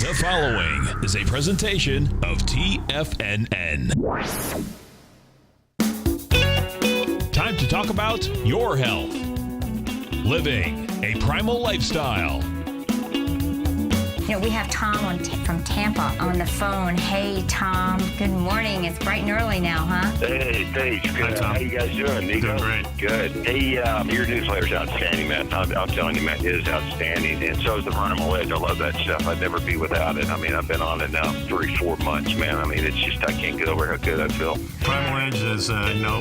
The following is a presentation of TFNN. Time to talk about your health. Living a primal lifestyle. You know, we have Tom from Tampa on the phone. Hey, Tom. Good morning. It's bright and early now, huh? Hey, Paige. Good. How you guys doing, Nico? Doing great. Good. Hey, your newsletter's outstanding, man. I'm telling you, man, it is outstanding. And so is the Primal. I love that stuff. I'd never be without it. I mean, I've been on it now 3-4 months, man. I mean, it's just, I can't get over how good I feel. Primal Edge is,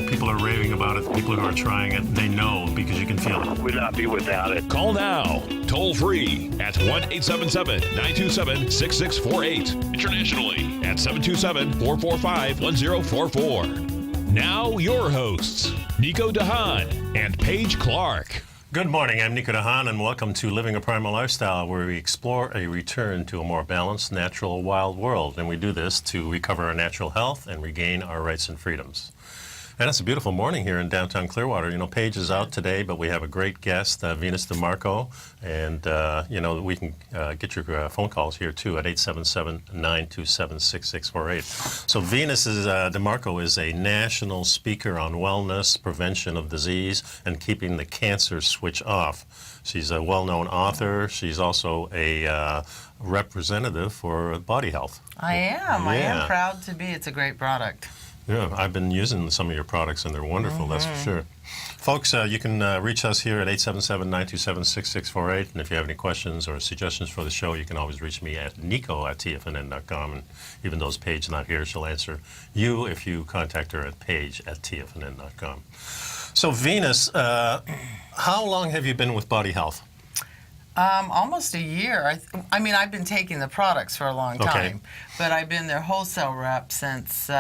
people are raving about it. People who are trying it, they know because you can feel it. Would not be without it. Call now, toll free at 1-877-927-6648. Internationally at 727-445-1044. Now your hosts, Nico Haan and Paige Clarke. Good morning, I'm Nico Haan, and welcome to Living a Primal Lifestyle, where we explore a return to a more balanced, natural, wild world. And we do this to recover our natural health and regain our rights and freedoms. And it's a beautiful morning here in downtown Clearwater. You know, Paige is out today, but we have a great guest, Venus DeMarco. And, we can get your phone calls here, too, at 877-927-6648. So Venus DeMarco is a national speaker on wellness, prevention of disease, and keeping the cancer switch off. She's a well-known author. She's also a representative for body health. I am. Yeah. I am proud to be. It's a great product. Yeah, I've been using some of your products, and they're wonderful, that's for sure. Folks, you can reach us here at 877-927-6648, and if you have any questions or suggestions for the show, you can always reach me at nico@tfnn.com, and even though Paige not here, she'll answer you if you contact her at paige@tfnn.com. So, Venus, how long have you been with Body Health? Almost a year. I mean, I've been taking the products for a long time, but I've been their wholesale rep since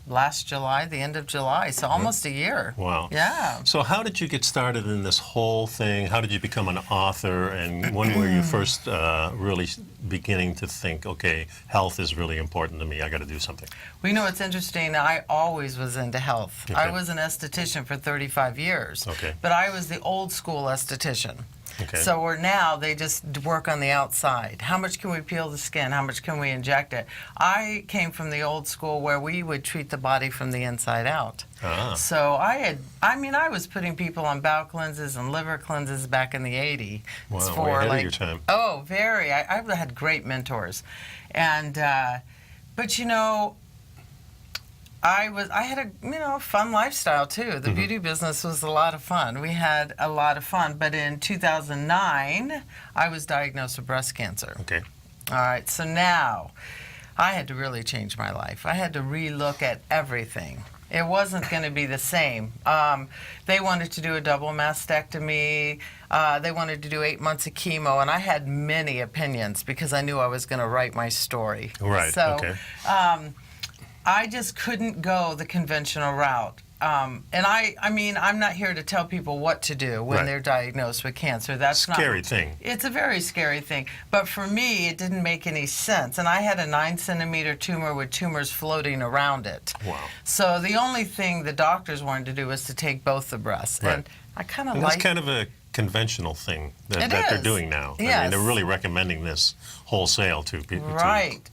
last July, the end of July, so almost a year. Wow. Yeah. So how did you get started in this whole thing? How did you become an author? And when were you first really beginning to think, okay, health is really important to me, I got to do something? Well, you know, it's interesting. I always was into health. Okay. I was an esthetician for 35 years, but I was the old school esthetician. Okay. So we're now, they just work on the outside. How much can we peel the skin? How much can we inject it? I came from the old school where we would treat the body from the inside out. So I was putting people on bowel cleanses and liver cleanses back in the 80s. Wow, way ahead of your time. Oh, very. I had great mentors. And, but you know, I had a fun lifestyle too. The beauty business was a lot of fun. We had a lot of fun. But in 2009, I was diagnosed with breast cancer. Okay. All right. So now, I had to really change my life. I had to relook at everything. It wasn't going to be the same. They wanted to do a double mastectomy. They wanted to do 8 months of chemo, and I had many opinions because I knew I was going to write my story. Right. So, okay. I just couldn't go the conventional route. And I'm not here to tell people what to do when they're diagnosed with cancer. That's not scary thing. It's a very scary thing. But for me, it didn't make any sense. And I had a 9-centimeter tumor with tumors floating around it. Wow. So the only thing the doctors wanted to do was to take both the breasts. Right. And I kind of That's kind of a conventional thing that they're doing now. Yes. I mean, they're really recommending this wholesale to people. Right.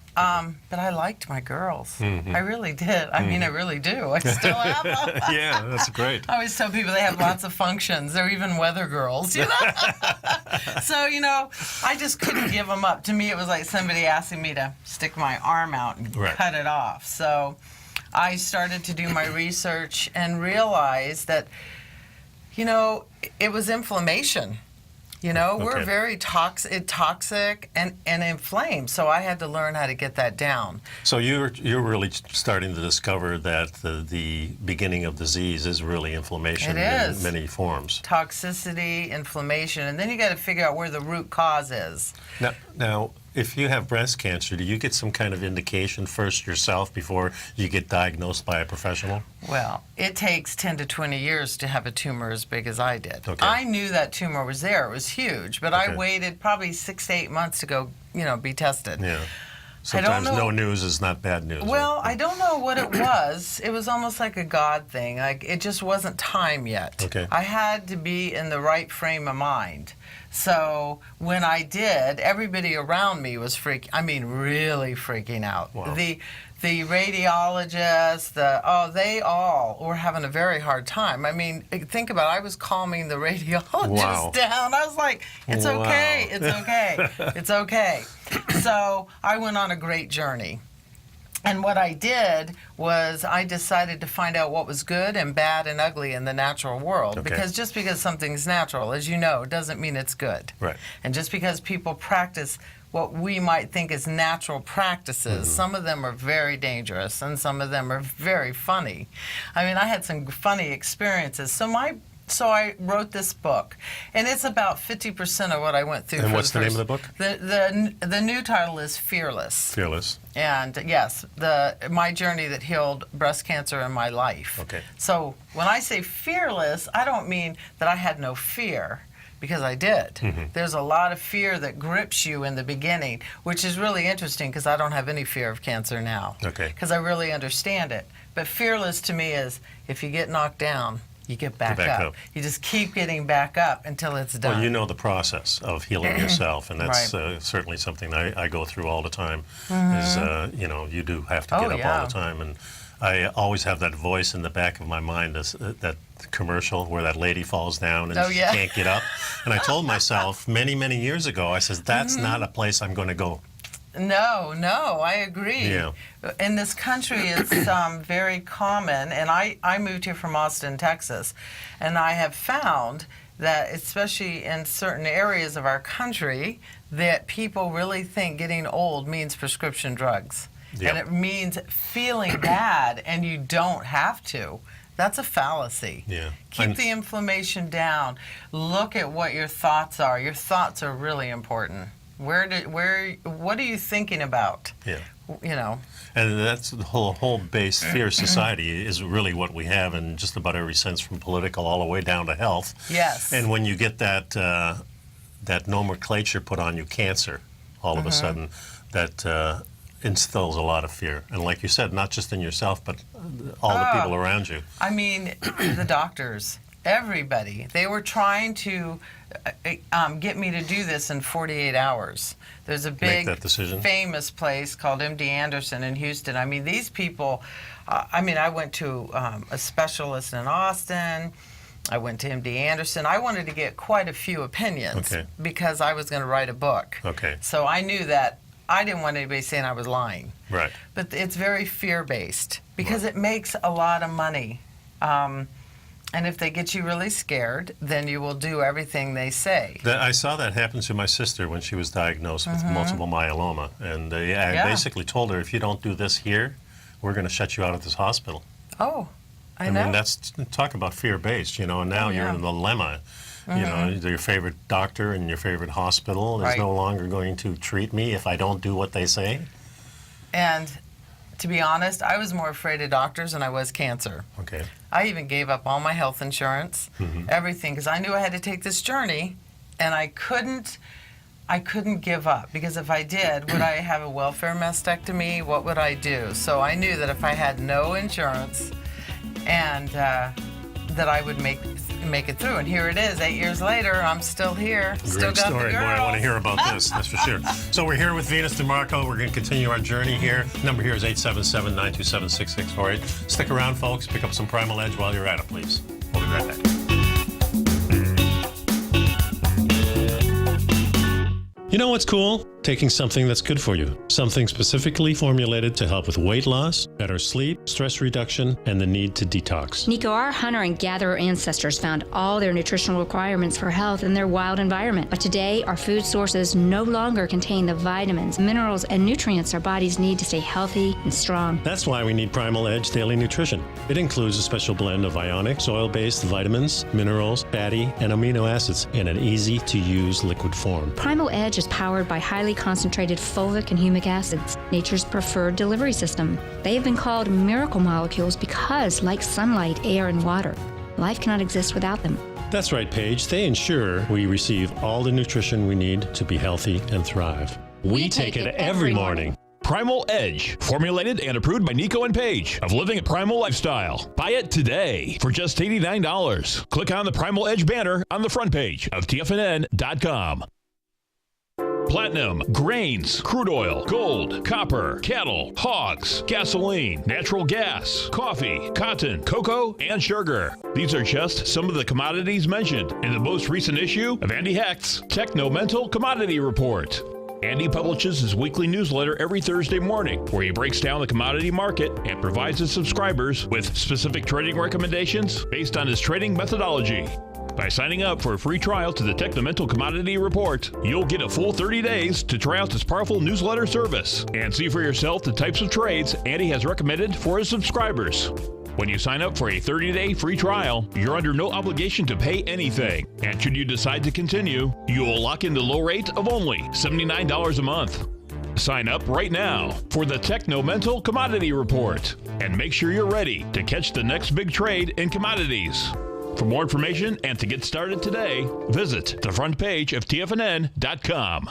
But I liked my girls. I really did. I mean, I really do. I still have them. Yeah, that's great. I always tell people they have lots of functions. They're even weather girls, you know? So, you know, I just couldn't give them up. To me, it was like somebody asking me to stick my arm out and cut it off. So I started to do my research and realized that, you know, it was inflammation. You know, we're very toxic and inflamed, so I had to learn how to get that down. So you're really starting to discover that the beginning of disease is really inflammation in many forms. Toxicity, inflammation, and then you got to figure out where the root cause is. Now, if you have breast cancer, do you get some kind of indication first yourself before you get diagnosed by a professional? Well, it takes 10 to 20 years to have a tumor as big as I did. Okay. I knew that tumor was there. It was huge, but I waited probably 6 to 8 months to go, be tested. Yeah. Sometimes no news is not bad news. Well, I don't know what it was. It was almost like a God thing. Like, it just wasn't time yet. Okay. I had to be in the right frame of mind. So when I did, everybody around me was really freaking out. Wow. The radiologists, they all were having a very hard time. I mean, think about it. I was calming the radiologist down. I was like, it's okay, it's okay, it's okay. So I went on a great journey. And what I did was I decided to find out what was good and bad and ugly in the natural world. Okay. Because just because something's natural, as you know, doesn't mean it's good. Right. And just because people practice what we might think is natural practices, some of them are very dangerous and some of them are very funny. I mean, I had some funny experiences. So I wrote this book, and it's about 50% of what I went through. And what's the name of the book? The new title is Fearless. Fearless. And yes, my journey that healed breast cancer in my life. Okay. So when I say fearless, I don't mean that I had no fear, because I did. There's a lot of fear that grips you in the beginning, which is really interesting because I don't have any fear of cancer now. Okay. Because I really understand it. But fearless to me is if you get knocked down, you get back up. You just keep getting back up until it's done. Well, you know the process of healing yourself, and that's certainly something I go through all the time. Is you do have to get up all the time, and I always have that voice in the back of my mind, that commercial where that lady falls down and she can't get up. And I told myself many, many years ago, I says, that's not a place I'm going to go. No, I agree. Yeah. In this country, it's very common, and I moved here from Austin, Texas, and I have found that, especially in certain areas of our country, that people really think getting old means prescription drugs. Yep. And it means feeling bad, and you don't have to. That's a fallacy. Yeah. Keep the inflammation down. Look at what your thoughts are. Your thoughts are really important. What are you thinking about? Yeah. You know. And that's the whole base fear society is really what we have in just about every sense, from political all the way down to health. Yes. And when you get that nomenclature put on you, cancer, all of a sudden, that instills a lot of fear. And like you said, not just in yourself, but all the people around you. I mean, the doctors, everybody, they were trying to get me to do this in 48 hours. There's a big, famous place called MD Anderson in Houston. I mean, these people, I went to a specialist in Austin. I went to MD Anderson. I wanted to get quite a few opinions because I was going to write a book. Okay. So I knew that I didn't want anybody saying I was lying. Right. But it's very fear-based because it makes a lot of money. And if they get you really scared, then you will do everything they say. I saw that happen to my sister when she was diagnosed with multiple myeloma. And they basically told her, if you don't do this here, we're going to shut you out of this hospital. Oh, I know. I mean, that's, talk about fear-based, and now you're in a dilemma. Your favorite doctor and your favorite hospital is no longer going to treat me if I don't do what they say. And to be honest, I was more afraid of doctors than I was cancer. Okay. I even gave up all my health insurance, everything, because I knew I had to take this journey, and I couldn't give up, because if I did, would I have a welfare mastectomy? What would I do? So I knew that if I had no insurance, and that I would make it through. And here it is, 8 years later, I'm still here. Still Great got story. the Boy, I want to girls. hear about this, that's for sure. So we're here with Venus DeMarco. We're going to continue our journey here. Number here is 877-927-6648. Stick around, folks. Pick up some Primal Edge while you're at it, please. We'll be right back. You know what's cool? Taking something that's good for you. Something specifically formulated to help with weight loss, better sleep, stress reduction, and the need to detox. Nico, our hunter and gatherer ancestors found all their nutritional requirements for health in their wild environment. But today, our food sources no longer contain the vitamins, minerals, and nutrients our bodies need to stay healthy and strong. That's why we need Primal Edge Daily Nutrition. It includes a special blend of ionic, soil-based vitamins, minerals, fatty, and amino acids in an easy-to-use liquid form. Primal Edge is powered by highly concentrated fulvic and humic acids, nature's preferred delivery system. They have been called miracle molecules because, like sunlight, air, and water, life cannot exist without them. That's right, Paige. They ensure we receive all the nutrition we need to be healthy and thrive. We take it every morning. Primal Edge, formulated and approved by Nico and Paige of Living a Primal Lifestyle. Buy it today for just $89. Click on the Primal Edge banner on the front page of TFNN.com. Platinum, grains, crude oil, gold, copper, cattle, hogs, gasoline, natural gas, coffee, cotton, cocoa, and sugar. These are just some of the commodities mentioned in the most recent issue of Andy Hecht's Techno-Mental Commodity Report. Andy publishes his weekly newsletter every Thursday morning, where he breaks down the commodity market and provides his subscribers with specific trading recommendations based on his trading methodology. By signing up for a free trial to the Techno-Mental Commodity Report, you'll get a full 30 days to try out this powerful newsletter service and see for yourself the types of trades Andy has recommended for his subscribers. When you sign up for a 30-day free trial, you're under no obligation to pay anything. And should you decide to continue, you will lock in the low rate of only $79 a month. Sign up right now for the Techno-Mental Commodity Report and make sure you're ready to catch the next big trade in commodities. For more information and to get started today, visit the front page of TFNN.com.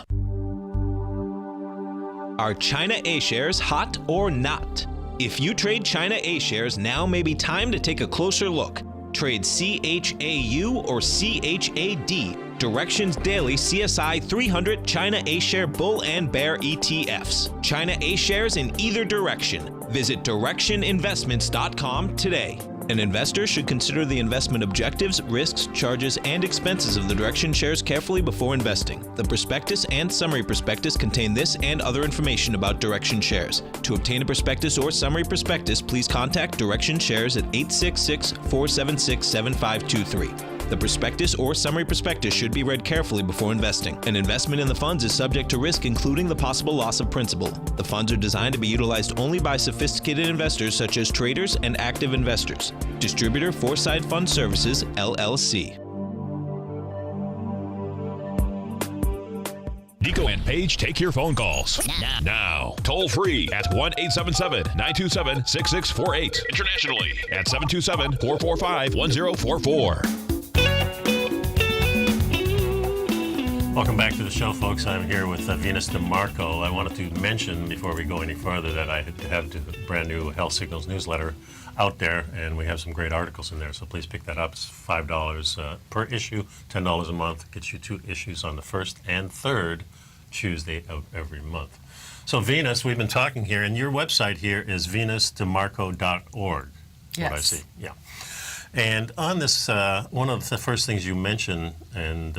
Are China A-shares hot or not? If you trade China A-shares, now may be time to take a closer look. Trade CHAU or CHAD, Directions Daily CSI 300 China A-share Bull and Bear ETFs. China A-shares in either direction. Visit directioninvestments.com today. An investor should consider the investment objectives, risks, charges, and expenses of the Direction shares carefully before investing. The prospectus and summary prospectus contain this and other information about Direction shares. To obtain a prospectus or summary prospectus, please contact Direction shares at 866-476-7523. The prospectus or summary prospectus should be read carefully before investing. An investment in the funds is subject to risk, including the possible loss of principal. The funds are designed to be utilized only by sophisticated investors such as traders and active investors. Distributor Foreside Fund Services, LLC. Nico and Paige take your phone calls now. Toll free at 1-877-927-6648. Internationally at 727-445-1044. Welcome back to the show, folks. I'm here with Venus DeMarco. I wanted to mention before we go any further that I have a brand new Health Signals newsletter out there, and we have some great articles in there, so please pick that up. It's $5 per issue, $10 a month. Gets you 2 issues on the first and third Tuesday of every month. So Venus, we've been talking here, and your website here is venusdemarco.org. Yes. What I see, yeah. And on this, one of the first things you mention, and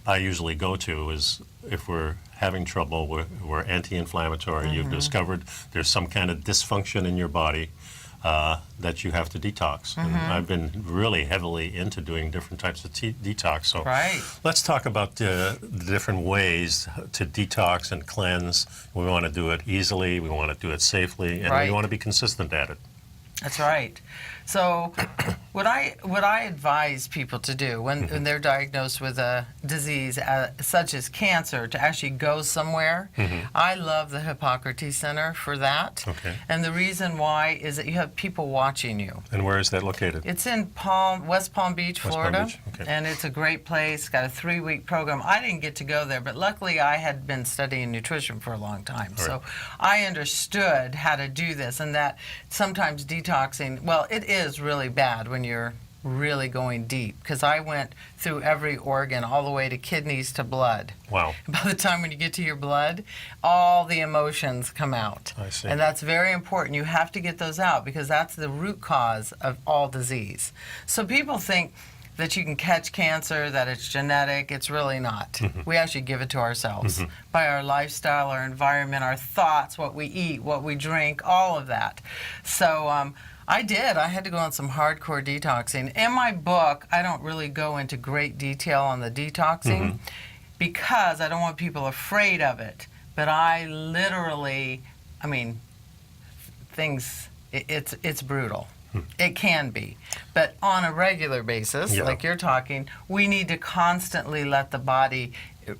I usually go to, is if we're having trouble, we're anti-inflammatory, you've discovered there's some kind of dysfunction in your body that you have to detox. And I've been really heavily into doing different types of detox. So let's talk about the different ways to detox and cleanse. We want to do it easily, we want to do it safely, and we want to be consistent at it. That's right. So what I advise people to do when they're diagnosed with a disease such as cancer, to actually go somewhere. I love the Hippocrates Center for that. Okay. And the reason why is that you have people watching you. And where is that located? It's in West Palm Beach, Florida. West Palm Beach. Okay. And it's a great place. Got a 3-week program. I didn't get to go there, but luckily I had been studying nutrition for a long time. Right. So I understood how to do this, and that sometimes detoxing, well, it is really bad when you're really going deep, because I went through every organ all the way to kidneys to blood. Wow. By the time when you get to your blood, all the emotions come out. I see. And that's very important. You have to get those out because that's the root cause of all disease. So people think that you can catch cancer, that it's genetic. It's really not. We actually give it to ourselves by our lifestyle, our environment, our thoughts, what we eat, what we drink, all of that. So I had to go on some hardcore detoxing. In my book, I don't really go into great detail on the detoxing because I don't want people afraid of it. But I literally, I mean, it's brutal. It can be. But on a regular basis, like you're talking, we need to constantly let the body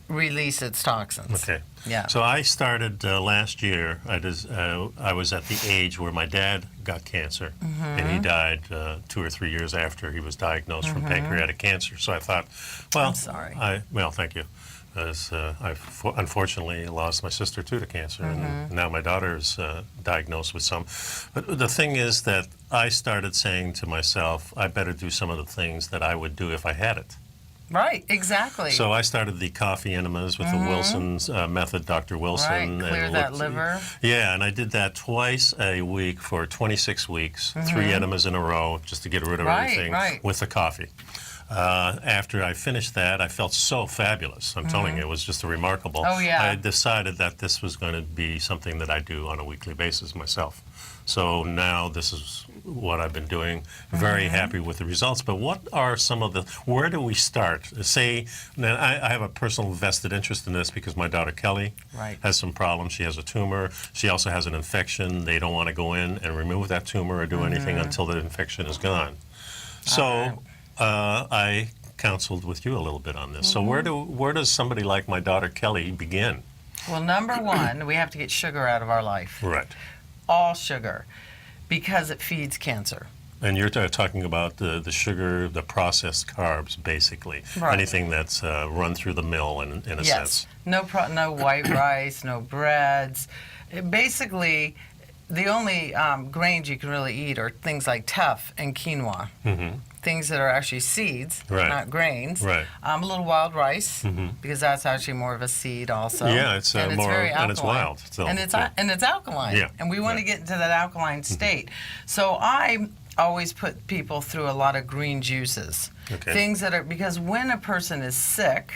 release its toxins. Okay. Yeah. So I started last year. I was at the age where my dad got cancer, and he died 2 or 3 years after he was diagnosed from pancreatic cancer. So I thought, well, I'm sorry. Well, thank you. As I've unfortunately lost my sister too to cancer, and now my daughter is diagnosed with some. But the thing is that I started saying to myself, I better do some of the things that I would do if I had it. Right, exactly. So I started the coffee enemas with the Wilson's method, Dr. Wilson. Right, clear that liver. Yeah, and I did that twice a week for 26 weeks, 3 enemas in a row, just to get rid of everything with the coffee. After I finished that, I felt so fabulous. I'm telling you, it was just remarkable. Oh, yeah. I decided that this was going to be something that I do on a weekly basis myself. So now this is what I've been doing. Very happy with the results. But what are some of the, where do we start? Say, now I have a personal vested interest in this because my daughter Kelly has some problems. She has a tumor. She also has an infection. They don't want to go in and remove that tumor or do anything until the infection is gone. So I counseled with you a little bit on this. So where does somebody like my daughter Kelly begin? Well, number one, we have to get sugar out of our life. Right. All sugar, because it feeds cancer. And you're talking about the sugar, the processed carbs, basically. Right. Anything that's run through the mill in a sense. No white rice, no breads. Basically, the only grains you can really eat are things like teff and quinoa. Things that are actually seeds, not grains. Right. A little wild rice, because that's actually more of a seed also. Yeah, it's and more, very alkaline. and it's wild. So, and it's alkaline. Yeah. And we want to get into that alkaline state. So I always put people through a lot of green juices. Okay. Things that are, because when a person is sick,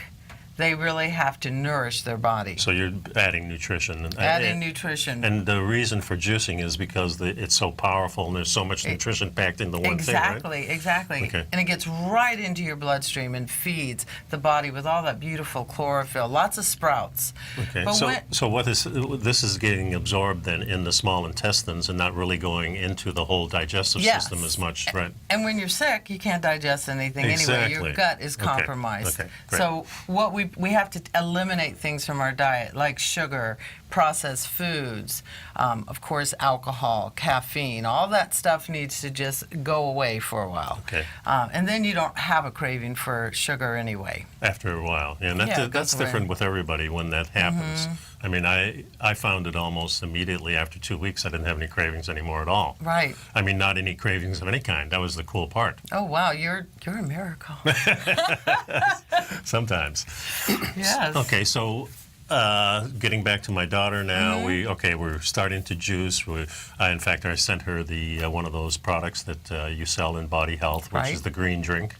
they really have to nourish their body. So you're adding nutrition. Adding nutrition. And the reason for juicing is because it's so powerful and there's so much nutrition packed into one thing, right? Exactly. Okay. And it gets right into your bloodstream and feeds the body with all that beautiful chlorophyll. Lots of sprouts. Okay. But So what is this is getting absorbed then in the small intestines and not really going into the whole digestive system as much, right? And when you're sick, you can't digest anything anyway. Your gut is compromised. Okay. Great. So what we have to eliminate things from our diet, like sugar, processed foods, of course, alcohol, caffeine. All that stuff needs to just go away for a while. Okay. And then you don't have a craving for sugar anyway. After a while. Yeah, and that's different with everybody when that happens. I mean, I found it almost immediately after 2 weeks. I didn't have any cravings anymore at all. Right. I mean, not any cravings of any kind. That was the cool part. Oh, wow. You're a miracle. Sometimes. Yes. Okay, so getting back to my daughter now, we're starting to juice. In fact, I sent her the one of those products that you sell in Body Health, which is the green drink.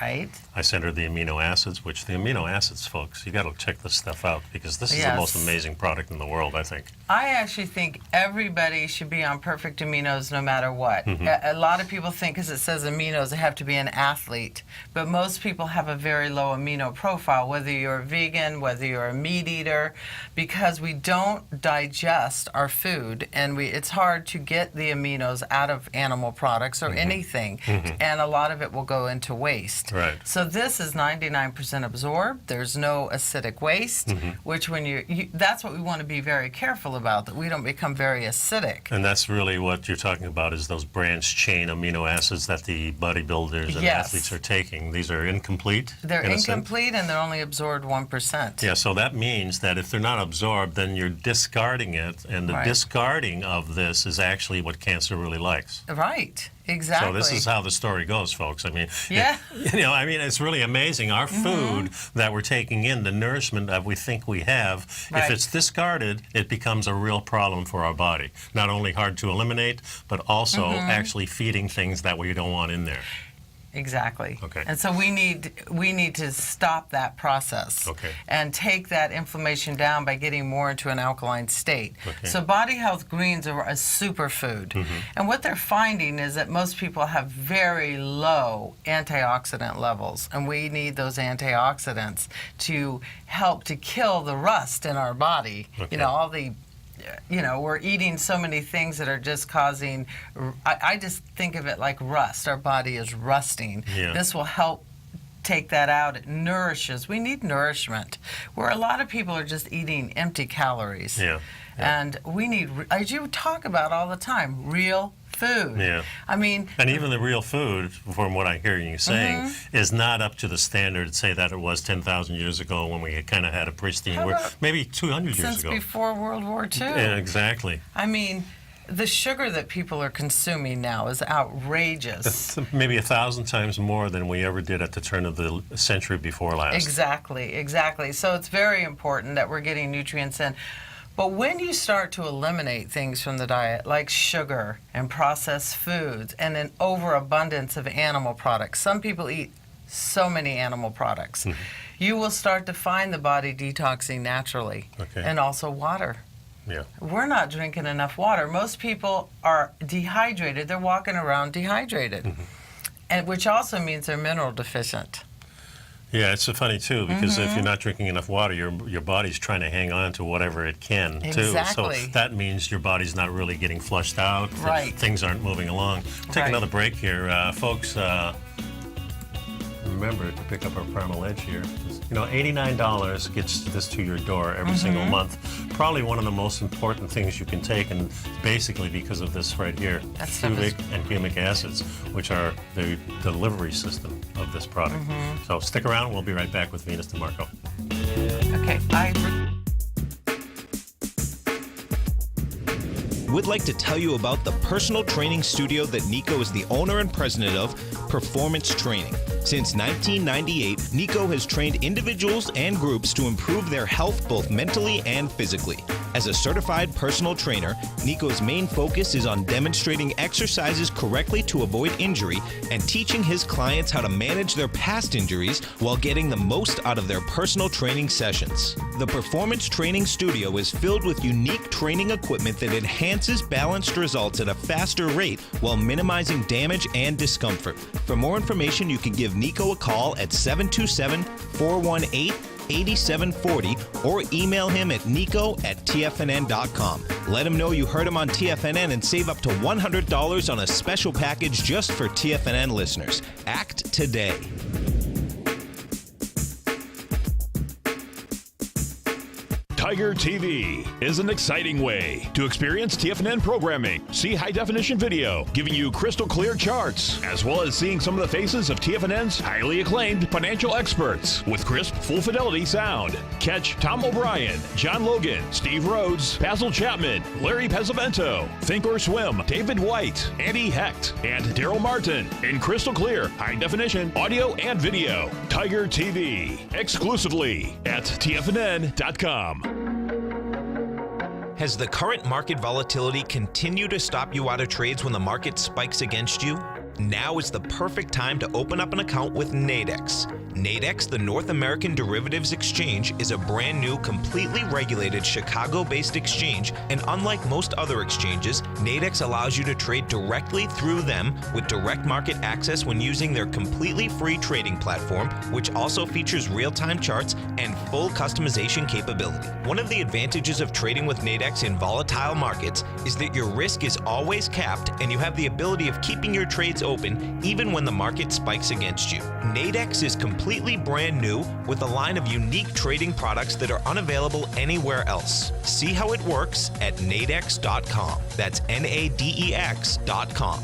Right. I sent her the amino acids, which the amino acids, folks, you got to check this stuff out because this is the most amazing product in the world, I think. I actually think everybody should be on perfect aminos no matter what. A lot of people think because it says aminos, they have to be an athlete. But most people have a very low amino profile, whether you're a vegan, whether you're a meat eater, because we don't digest our food and it's hard to get the aminos out of animal products or anything. And a lot of it will go into waste. Right. So this is 99% absorbed. There's no acidic waste, which when that's what we want to be very careful about, that we don't become very acidic. And that's really what you're talking about is those branched chain amino acids that the bodybuilders and athletes are taking. These are incomplete. They're incomplete and they're only absorbed 1%. Yeah, so that means that if they're not absorbed, then you're discarding it, and the discarding of this is actually what cancer really likes. Right. Exactly. So this is how the story goes, folks. I mean, it's really amazing. Our food that we're taking in, the nourishment that we think we have, if it's discarded, it becomes a real problem for our body. Not only hard to eliminate, but also actually feeding things that we don't want in there. Exactly. Okay. And so we need to stop that process and take that inflammation down by getting more into an alkaline state. Okay. So Body Health Greens are a superfood. And what they're finding is that most people have very low antioxidant levels, and we need those antioxidants to help to kill the rust in our body. You know, all the we're eating so many things that are just causing, I just think of it like rust. Our body is rusting. Yeah. This will help take that out. It nourishes. We need nourishment, where a lot of people are just eating empty calories. Yeah. And we need, as you talk about all the time, real food. Yeah. I mean... And even the real food, from what I hear you saying, is not up to the standard, say, that it was 10,000 years ago when we kind of had a pristine... maybe 200 years ago. Since before World War II. Yeah, exactly. I mean... The sugar that people are consuming now is outrageous. It's maybe 1,000 times more than we ever did at the turn of the century before last. Exactly. So it's very important that we're getting nutrients in. But when you start to eliminate things from the diet, like sugar and processed foods and an overabundance of animal products, some people eat so many animal products, you will start to find the body detoxing naturally. And also water. Yeah. We're not drinking enough water. Most people are dehydrated. They're walking around dehydrated, and which also means they're mineral deficient. Yeah, it's funny too, because if you're not drinking enough water, your body's trying to hang on to whatever it can too. So that means your body's not really getting flushed out. Things aren't moving along. We'll take another break here, folks. Remember to pick up our Primal Edge here. You know, $89 gets this to your door every single month. Probably one of the most important things you can take, and basically because of this right here, humic and humic acids, which are the delivery system of this product. So stick around. We'll be right back with Venus DeMarco. Okay, We'd like to tell you about the personal training studio that Nico is the owner and president of, Performance Training. Since 1998, Nico has trained individuals and groups to improve their health both mentally and physically. As a certified personal trainer, Nico's main focus is on demonstrating exercises correctly to avoid injury and teaching his clients how to manage their past injuries while getting the most out of their personal training sessions. The Performance Training Studio is filled with unique training equipment that enhances balanced results at a faster rate while minimizing damage and discomfort. For more information, you can give Nico a call at 727-418-8740 or email him at nico@tfnn.com. Let him know you heard him on TFNN and save up to $100 on a special package just for TFNN listeners. Act today. Tiger TV is an exciting way to experience TFNN programming. See high-definition video, giving you crystal clear charts, as well as seeing some of the faces of TFNN's highly acclaimed financial experts with crisp, full-fidelity sound. Catch Tom O'Brien, John Logan, Steve Rhodes, Basil Chapman, Larry Pesavento, Think or Swim, David White, Andy Hecht, and Daryl Martin in crystal clear, high-definition audio and video. Tiger TV, exclusively at TFNN.com. Has the current market volatility continued to stop you out of trades when the market spikes against you? Now is the perfect time to open up an account with Nadex. Nadex, the North American Derivatives Exchange, is a brand new, completely regulated Chicago-based exchange, and unlike most other exchanges, Nadex allows you to trade directly through them with direct market access when using their completely free trading platform, which also features real-time charts and full customization capability. One of the advantages of trading with Nadex in volatile markets is that your risk is always capped and you have the ability of keeping your trades open even when the market spikes against you. Nadex is completely brand new with a line of unique trading products that are unavailable anywhere else. See how it works at nadex.com. That's NADEX.com.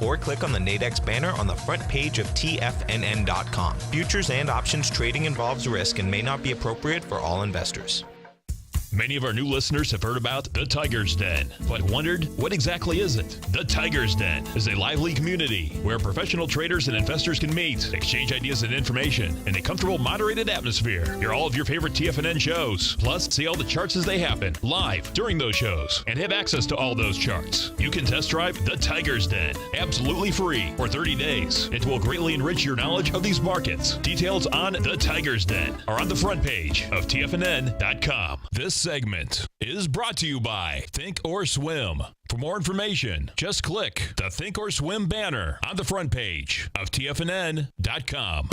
Or click on the Nadex banner on the front page of TFNN.com. Futures and options trading involves risk and may not be appropriate for all investors. Many of our new listeners have heard about the Tiger's Den, but wondered, what exactly is it? The Tiger's Den is a lively community where professional traders and investors can meet, exchange ideas and information in a comfortable, moderated atmosphere. Hear all of your favorite TFNN shows, plus see all the charts as they happen live during those shows, and have access to all those charts. You can test drive the Tiger's Den absolutely free for 30 days. It will greatly enrich your knowledge of these markets. Details on the Tiger's Den are on the front page of TFNN.com. This segment is brought to you by Think or Swim. For more information, just click the Think or Swim banner on the front page of TFNN.com.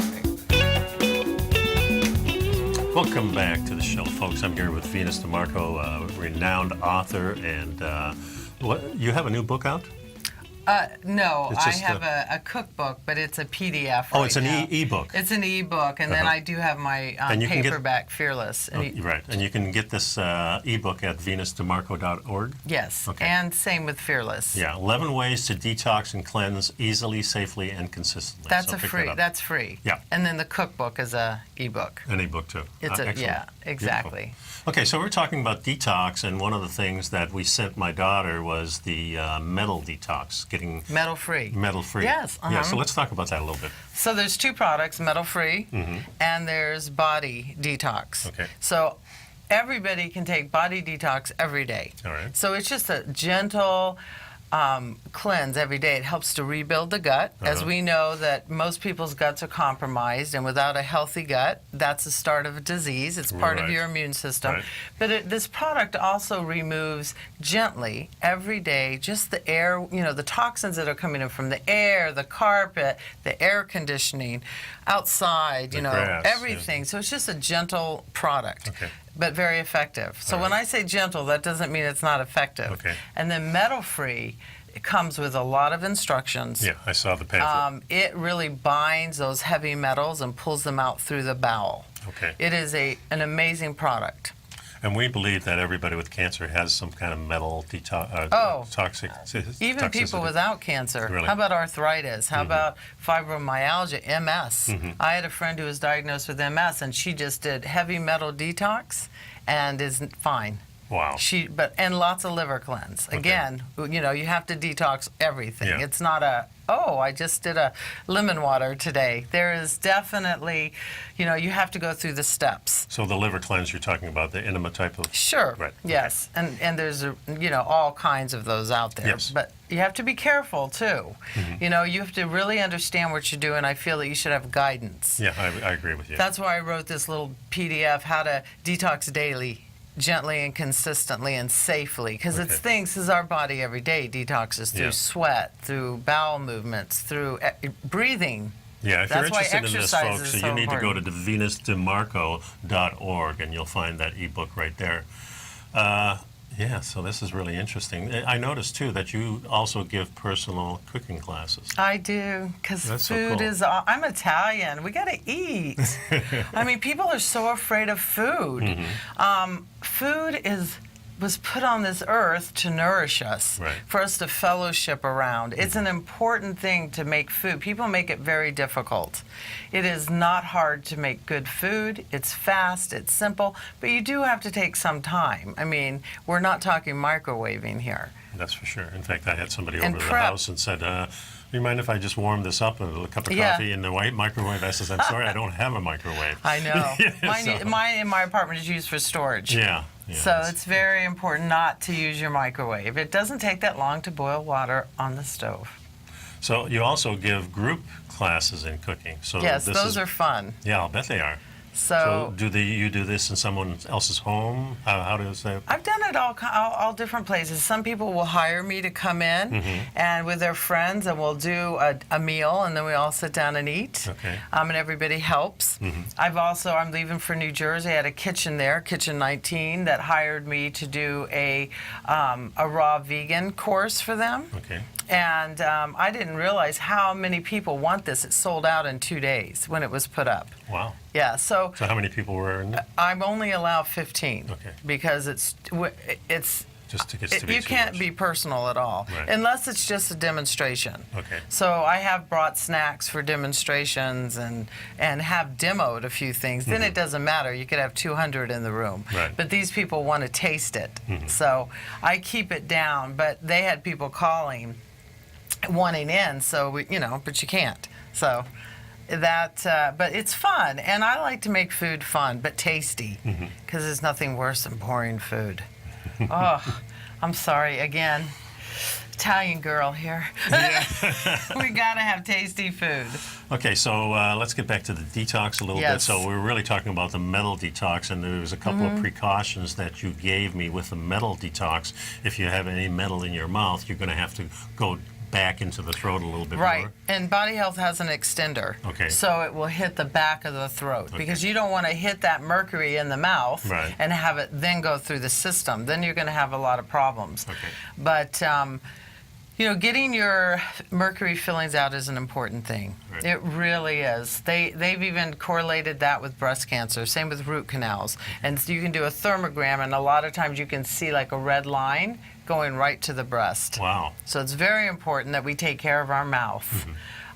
Welcome back to the show, folks. I'm here with Venus DeMarco, a renowned author, and you have a new book out? No, It's I just have a cookbook, but it's a PDF. Oh, it's an now. e-book. It's an e-book, and then I do have my paperback Fearless. Right, and you can get this e-book at venusdemarco.org. Yes, Okay. and same with Fearless. Yeah, 11 ways to detox and cleanse easily, safely, and consistently. That's So a pick free. that up. That's free. Yeah. And then the cookbook is a e-book. An e-book too. It's a excellent. exactly. Beautiful. Okay, so we're talking about detox, and one of the things that we sent my daughter was the metal detox, getting Metal free. metal free. Yes, Yeah, so let's talk about that a little bit. So there's two products, metal free, and there's body detox. Okay. So everybody can take body detox every day. All right. So it's just a gentle cleanse every day. It helps to rebuild the gut. As we know that most people's guts are compromised, and without a healthy gut, that's the start of a disease. It's part of Right. your immune system. Right. But this product also removes gently every day just the air, the toxins that are coming in from the air, the carpet, the air conditioning, outside, The grass, yeah. everything. So it's just a gentle product. Okay. But very effective. So when I say gentle, that doesn't mean it's not effective. Okay. And then metal-free, it comes with a lot of instructions. Yeah, I saw the pamphlet. It really binds those heavy metals and pulls them out through the bowel. Okay. It is an amazing product. And we believe that everybody with cancer has some kind of metal toxic. Even people toxicity. without cancer. Really? How about arthritis? How about fibromyalgia, MS? I had a friend who was diagnosed with MS, and she just did heavy metal detox and is fine. Wow. And lots of liver cleanse. Again, you have to detox everything. Yeah. It's not I just did a lemon water today. There is definitely, you have to go through the steps. So the liver cleanse you're talking about, the enema type of... Sure. Right. Yes. And there's, all kinds of those out there. Yes. But you have to be careful, too. You have to really understand what you're doing. I feel that you should have guidance. Yeah, I agree with you. That's why I wrote this little PDF, How to Detox Daily, gently and consistently and safely, because it's things, because our body every day detoxes through sweat, through bowel movements, through breathing. Yeah, if That's you're why interested in this, exercise folks, is so so you need to go to important. venusdemarco.org, and you'll find that ebook right there. Yeah, so this is really interesting. I noticed, too, that you also give personal cooking classes. I do, because That's so food cool. is, I'm Italian. We got to eat. I mean, people are so afraid of food. Food was put on this earth to nourish us, Right. for us to fellowship around. It's an important thing to make food. People make it very difficult. It is not hard to make good food. It's fast, it's simple, but you do have to take some time. I mean, we're not talking microwaving here. That's for sure. In fact, I had somebody And over to the prep. house and said, do you mind if I just warm this up in a cup of Yeah. coffee in the white microwave? I says, I'm sorry, I don't have a microwave. I know. So- Mine in my apartment is used for storage. Yeah. So it's very important not to use your microwave. It doesn't take that long to boil water on the stove. So you also give group classes in cooking. So Yes, this those is, are fun. Yeah, I'll bet they are. So So you do this in someone else's home? How does that? I've done it all different places. Some people will hire me to come in and with their friends, and we'll do a meal, and then we all sit down and eat. Okay. And everybody helps. I'm leaving for New Jersey. I had a kitchen there, Kitchen 19, that hired me to do a raw vegan course for them. Okay. And I didn't realize how many people want this. It sold out in 2 days when it was put up. Wow. Yeah, so So how many people were in it? I'm only allowed 15. Okay. Because it's Just to get to be you too can't much. be personal at all, Right. unless it's just a demonstration. Okay. So I have brought snacks for demonstrations and have demoed a few things. Then it doesn't matter. You could have 200 in the room. Right. But these people want to taste it. So I keep it down. But they had people calling, wanting in. So but you can't. So but it's fun, and I like to make food fun but tasty, because there's nothing worse than boring food. Oh, I'm sorry again. Italian girl here. We gotta have tasty food. Okay, so let's get back to the detox a little bit. Yes. So we're really talking about the metal detox, and there was a couple of precautions that you gave me with the metal detox. If you have any metal in your mouth, you're going to have to go back into the throat a little bit Right, more. and Body Health has an extender. Okay. So it will hit the back of the throat, because you don't want to hit that mercury in the mouth Right. and have it then go through the system. Then you're going to have a lot of problems. Okay. But Getting your mercury fillings out is an important thing. Right. It really is. They've even correlated that with breast cancer. Same with root canals. And so you can do a thermogram, and a lot of times you can see like a red line going right to the breast. Wow. So it's very important that we take care of our mouth.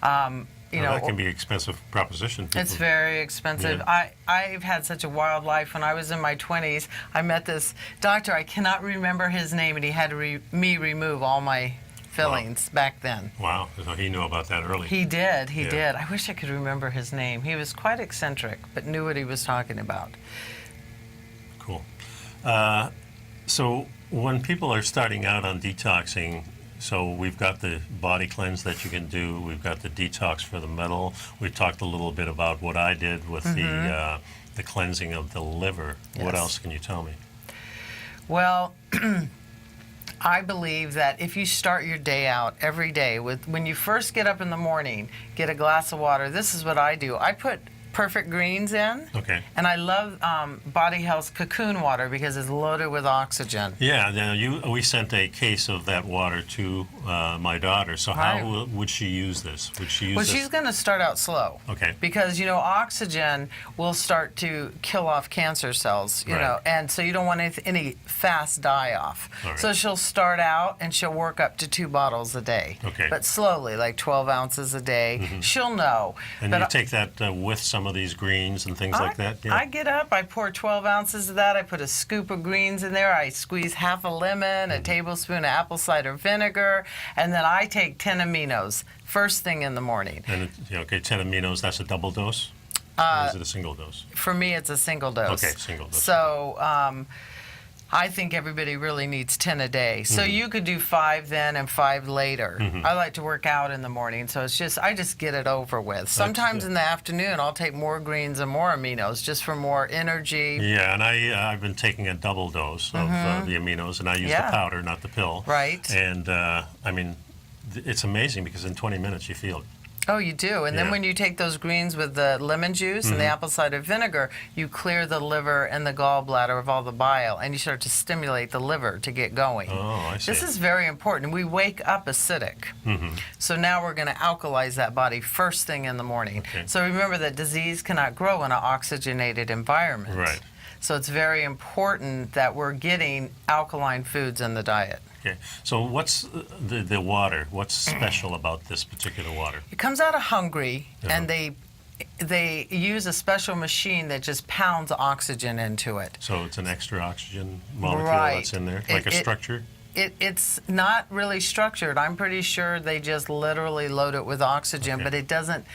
Mm-hmm. That can be an expensive proposition. It's very expensive. Yeah. I've had such a wild life. When I was in my 20s, I met this doctor. I cannot remember his name, and he had to me remove all my fillings back then. Wow. So he knew about that early. He did. He did. I wish I could remember his name. He was quite eccentric, but knew what he was talking about. Cool. So when people are starting out on detoxing, so we've got the body cleanse that you can do. We've got the detox for the metal. We talked a little bit about what I did with the cleansing of the liver. Yes. What else can you tell me? Well, I believe that if you start your day out every day with, when you first get up in the morning, get a glass of water. This is what I do. I put Perfect Greens in. Okay. And I love Body Health's cocoon water because it's loaded with oxygen. Yeah, now we sent a case of that water to my daughter. So how would she use this? Would she use this? She's going to start out slow. Okay. Because, oxygen will start to kill off cancer cells, you know, and so you don't want any fast die-off. Right. So she'll start out and she'll work up to 2 bottles a day. Okay. But slowly, like 12 ounces a day. Mm-hmm. She'll know. And you take that with some of these greens and things like that? Yeah. I get up, I pour 12 ounces of that, I put a scoop of greens in there, I squeeze half a lemon, a tablespoon of apple cider vinegar, and then I take 10 aminos first thing in the morning. And 10 aminos, that's a double dose? Or is it a single dose? For me, it's a single dose. Okay, single dose. So I think everybody really needs 10 a day. So you could do 5 then and 5 later. I like to work out in the morning, so I just get it over with. Sometimes in the afternoon, I'll take more greens and more aminos just for more energy. Yeah, and I've been taking a double dose of the aminos, and I use the powder, not the pill. Right. And it's amazing because in 20 minutes you feel it. Oh, you do. And then when you take those greens with the lemon juice and the apple cider vinegar, you clear the liver and the gallbladder of all the bile, and you start to stimulate the liver to get going. Oh, I see. This is very important. We wake up acidic. So now we're going to alkalize that body first thing in the morning. Okay. So remember that disease cannot grow in an oxygenated environment. Right. So it's very important that we're getting alkaline foods in the diet. Okay, so what's the water? What's special about this particular water? It comes out of Hungary, and they use a special machine that just pounds oxygen into it. So it's an extra oxygen molecule that's in there, like a structure? It's not really structured. I'm pretty sure they just literally load it with oxygen, but it doesn't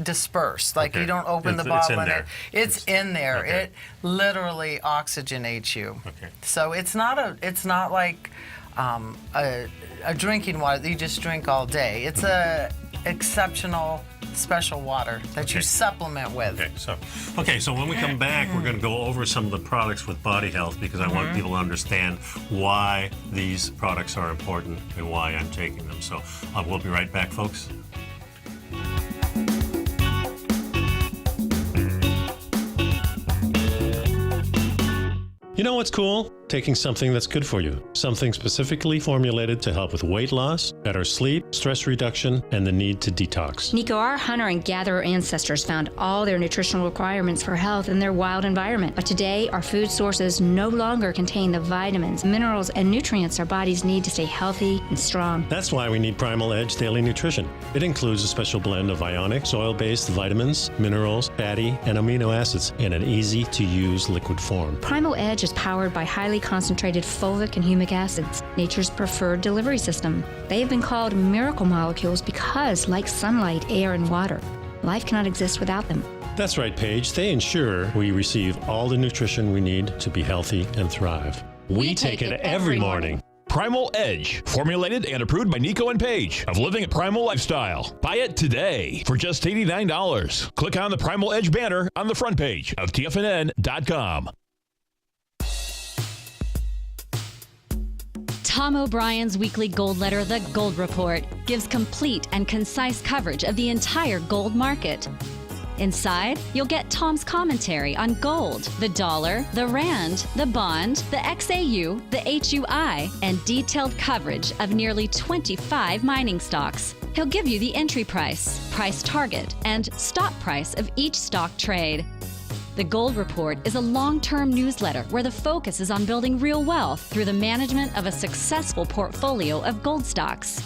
disperse. Like you don't open the bottle and it's in there. Okay. It literally oxygenates you. Okay. So it's not like a drinking water that you just drink all day. It's a exceptional special water that you supplement with. Okay, so when we come back, we're going to go over some of the products with Body Health because I want people to understand why these products are important and why I'm taking them. So we'll be right back, folks. You know what's cool? Taking something that's good for you. Something specifically formulated to help with weight loss, better sleep, stress reduction, and the need to detox. Nico, our hunter and gatherer ancestors found all their nutritional requirements for health in their wild environment. But today, our food sources no longer contain the vitamins, minerals, and nutrients our bodies need to stay healthy and strong. That's why we need Primal Edge Daily Nutrition. It includes a special blend of ionic, soil-based vitamins, minerals, fatty, and amino acids in an easy-to-use liquid form. Primal Edge is powered by highly concentrated fulvic and humic acids, nature's preferred delivery system. They have been called miracle molecules because, like sunlight, air, and water, life cannot exist without them. That's right, Paige. They ensure we receive all the nutrition we need to be healthy and thrive. We take it every morning. Primal Edge, formulated and approved by Nico and Paige of Living a Primal Lifestyle. Buy it today for just $89. Click on the Primal Edge banner on the front page of TFNN.com. Tom O'Brien's weekly gold letter, The Gold Report, gives complete and concise coverage of the entire gold market. Inside, you'll get Tom's commentary on gold, the dollar, the rand, the bond, the XAU, the HUI, and detailed coverage of nearly 25 mining stocks. He'll give you the entry price, price target, and stop price of each stock trade. The Gold Report is a long-term newsletter where the focus is on building real wealth through the management of a successful portfolio of gold stocks.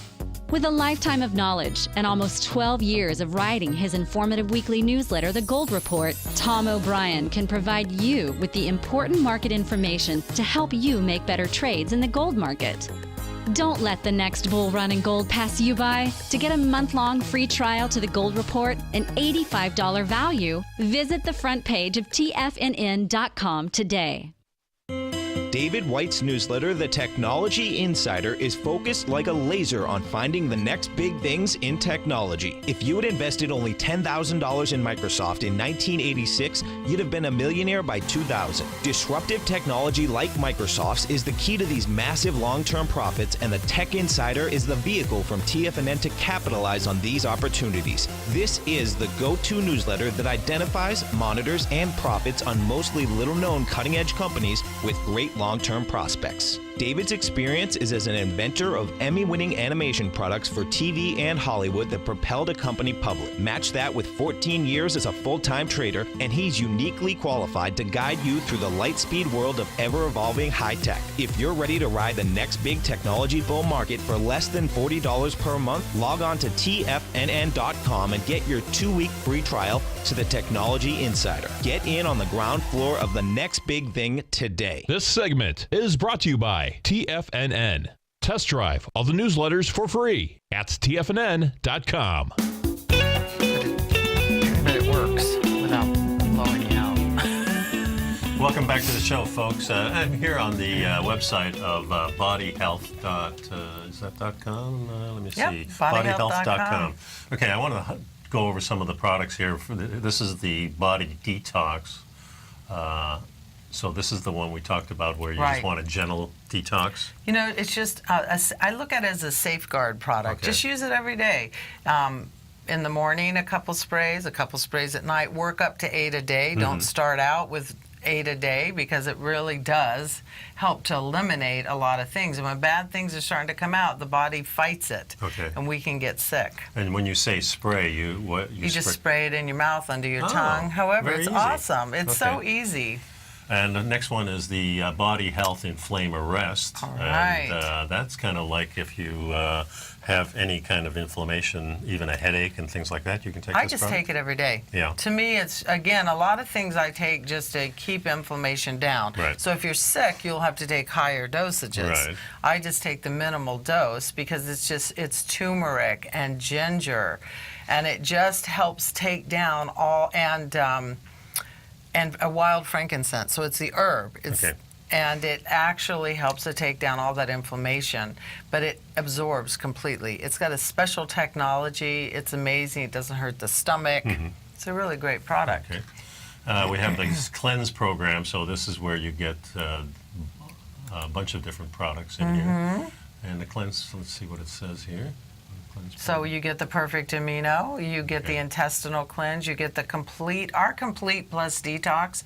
With a lifetime of knowledge and almost 12 years of writing his informative weekly newsletter, The Gold Report, Tom O'Brien can provide you with the important market information to help you make better trades in the gold market. Don't let the next bull run in gold pass you by. To get a month-long free trial to the Gold Report, an $85 value, visit the front page of TFNN.com today. David White's newsletter, The Technology Insider, is focused like a laser on finding the next big things in technology. If you had invested only $10,000 in Microsoft in 1986, you'd have been a millionaire by 2000. Disruptive technology like Microsoft's is the key to these massive long-term profits, and the Tech Insider is the vehicle from TFNN to capitalize on these opportunities. This is the go-to newsletter that identifies, monitors, and profits on mostly little-known cutting-edge companies with great long-term prospects. David's experience is as an inventor of Emmy-winning animation products for TV and Hollywood that propelled a company public. Match that with 14 years as a full-time trader, and he's uniquely qualified to guide you through the light-speed world of ever-evolving high-tech. If you're ready to ride the next big technology bull market for less than $40 per month, log on to TFNN.com and get your 2-week free trial to the Technology Insider. Get in on the ground floor of the next big thing today. This segment is brought to you by TFNN. Test drive all the newsletters for free at TFNN.com. But it works without blowing you out. Welcome back to the show, folks. I'm here on the website of bodyhealth. Is that .com? Let me see. Yep, bodyhealth.com. Okay, I want to go over some of the products here. This is the Body Detox. So this is the one we talked about where you just want a gentle detox? You know, it's just, I look at it as a safeguard product. Okay. Just use it every day. In the morning, a couple sprays at night. Work up to 8 a day. Don't start out with 8 a day because it really does help to eliminate a lot of things. And when bad things are starting to come out, the body fights it. Okay. And we can get sick. And when you say spray, you just spray it in your mouth, under your tongue. However, it's easy. Awesome. It's so easy. And the next one is the Body Health Inflame Arrest. All right. And that's kind of like if you have any kind of inflammation, even a headache and things like that, you can take this I just take it every day. Yeah. To me, it's, again, a lot of things I take just to keep inflammation down. Right. So if you're sick, you'll have to take higher dosages. Right. I just take the minimal dose because it's turmeric and ginger, and it just helps take down all, and a wild frankincense, so it's the herb. And it actually helps to take down all that inflammation, but it absorbs completely. It's got a special technology. It's amazing. It doesn't hurt the stomach. It's a really great product. Okay. We have this cleanse program, so this is where you get a bunch of different products in here. And the cleanse, let's see what it says here. So you get the perfect amino, you get the intestinal cleanse, you get the our complete plus detox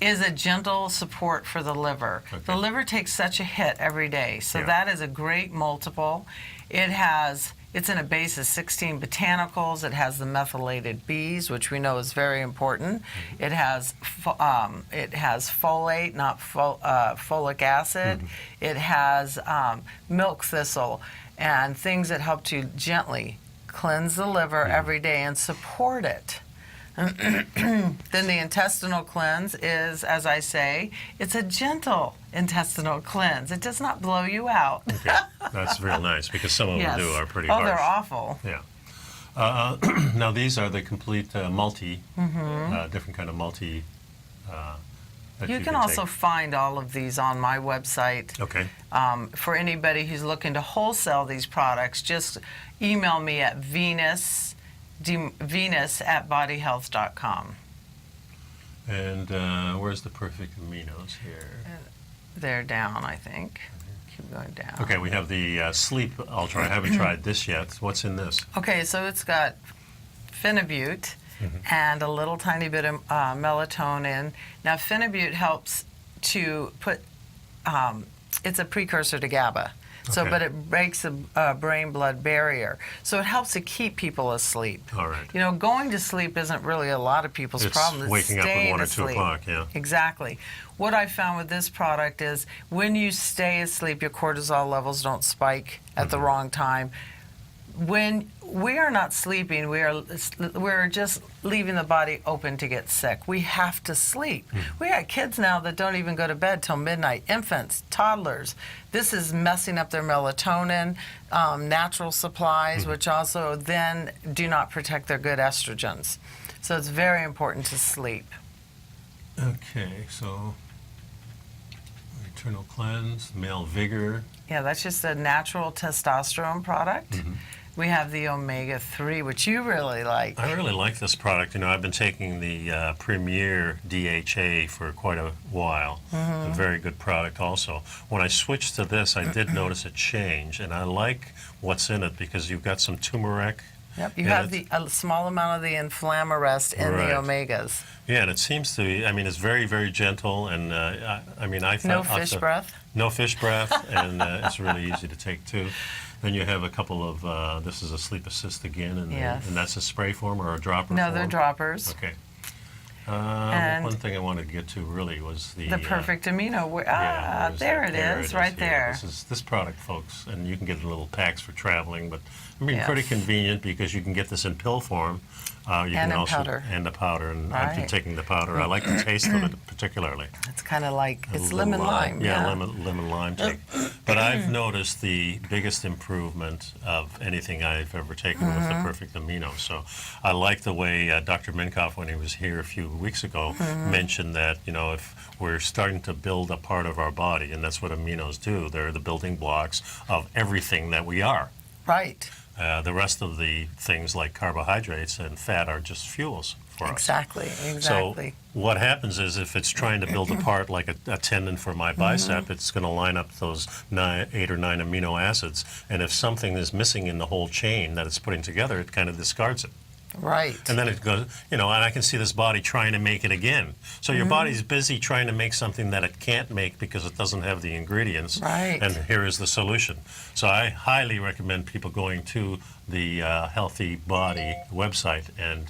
is a gentle support for the liver. The liver takes such a hit every day, so that is a great multiple. It's in a base of 16 botanicals. It has the methylated Bs, which we know is very important. It has folate, not folic acid. It has milk thistle, and things that help to gently cleanse the liver every day and support it. Then the intestinal cleanse is, as I say, it's a gentle intestinal cleanse. It does not blow you out. Okay, that's real nice because some of them are pretty harsh. Oh, they're awful. Yeah. Now these are the complete different kind of multi. That you can also find all of these on my website. Okay. For anybody who's looking to wholesale these products, just email me at venus@bodyhealth.com. And where's the perfect aminos here? They're down, I think. Keep going down. Okay, we have the Sleep Ultra. I haven't tried this yet. What's in this? Okay, so it's got phenibut, and a little tiny bit of melatonin. Now, phenibut helps to put, it's a precursor to GABA. So, Okay. but it breaks the brain-blood barrier. So it helps to keep people asleep. All right. You know, going to sleep isn't really a lot of people's It's problem. It's waking up at staying 1 or 2 asleep. o'clock, yeah. Exactly. What I found with this product is when you stay asleep, your cortisol levels don't spike at the wrong time. When we are not sleeping, we're just leaving the body open to get sick. We have to sleep. We got kids now that don't even go to bed till midnight. Infants, toddlers. This is messing up their melatonin, natural supplies, which also then do not protect their good estrogens. So it's very important to sleep. Okay, so Eternal Cleanse, Male Vigor. Yeah, that's just a natural testosterone product. We have the omega-3, which you really like. I really like this product. You know, I've been taking the Premier DHA for quite a while. A very good product also. When I switched to this, I did notice a change, and I like what's in it because you've got some turmeric. Yep, you in have it. a small amount of the inflammarest in Right. the omegas. Yeah, and it seems to be, I mean, it's very, very gentle, and I mean, I No thought... fish breath. No fish breath, and it's really easy to take too. Then you have a couple of, this is a Sleep Assist again, and, Yes. and that's a spray form or a dropper No, form? they're droppers. Okay. And one thing I wanted to get to really was the... The perfect amino. yeah, where's There that? it is, right here. there. This product, folks, and you can get little packs for traveling, but I mean, Yes. pretty convenient because you can get this in pill form. You And can in also, powder. And the powder, and I've been Right. taking the powder. I like the taste of it particularly. It's kind of like, A it's little lemon lime. Yeah, lemon lime take. But I've noticed the biggest improvement of anything I've ever taken with the Perfect Amino. So I like the way Dr. Minkoff, when he was here a few weeks ago, mentioned that, you know, if we're starting to build a part of our body, and that's what aminos do, they're the building blocks of everything that we are. Right. The rest of the things like carbohydrates and fat are just fuels for us. Exactly. So what happens is if it's trying to build a part like a tendon for my bicep, it's going to line up those 8 or 9 amino acids. And if something is missing in the whole chain that it's putting together, it kind of discards it. Right. And then it goes, you know, and I can see this body trying to make it again. So your body's busy trying to make something that it can't make because it doesn't have the ingredients. Right. And here is the solution. So I highly recommend people going to the Healthy Body website and,